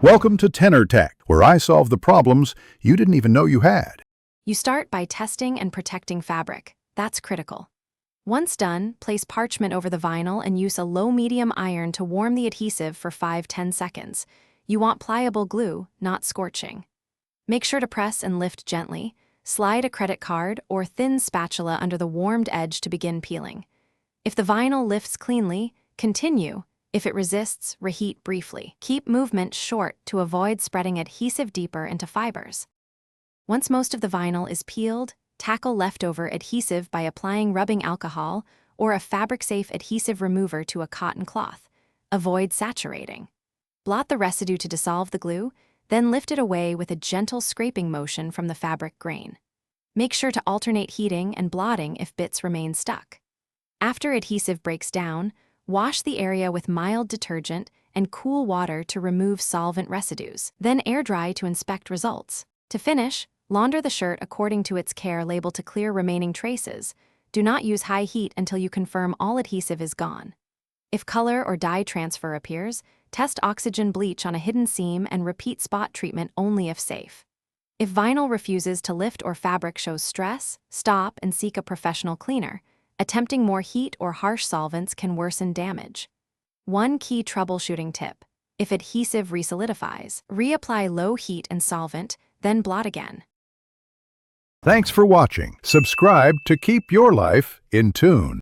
Welcome to Tenor Tech, where I solve the problems you didn't even know you had. You start by testing and protecting fabric. That's critical. Once done, place parchment over the vinyl and use a low-medium iron to warm the adhesive for 5–10 seconds. You want pliable glue, not scorching. Make sure to press and lift gently. Slide a credit card or thin spatula under the warmed edge to begin peeling. If the vinyl lifts cleanly, continue. If it resists, reheat briefly. Keep movement short to avoid spreading adhesive deeper into fibers. Once most of the vinyl is peeled, tackle leftover adhesive by applying rubbing alcohol or a fabric-safe adhesive remover to a cotton cloth. Avoid saturating. Blot the residue to dissolve the glue, then lift it away with a gentle scraping motion from the fabric grain. Make sure to alternate heating and blotting if bits remain stuck. After adhesive breaks down, wash the area with mild detergent and cool water to remove solvent residues. Then air dry to inspect results. To finish, launder the shirt according to its care label to clear remaining traces. Do not use high heat until you confirm all adhesive is gone. If color or dye transfer appears, test oxygen bleach on a hidden seam and repeat spot treatment only if safe. If vinyl refuses to lift or fabric shows stress, stop and seek a professional cleaner. Attempting more heat or harsh solvents can worsen damage. One key troubleshooting tip: if adhesive resolidifies, reapply low heat and solvent, then blot again. Thanks for watching. Subscribe to keep your life in tune.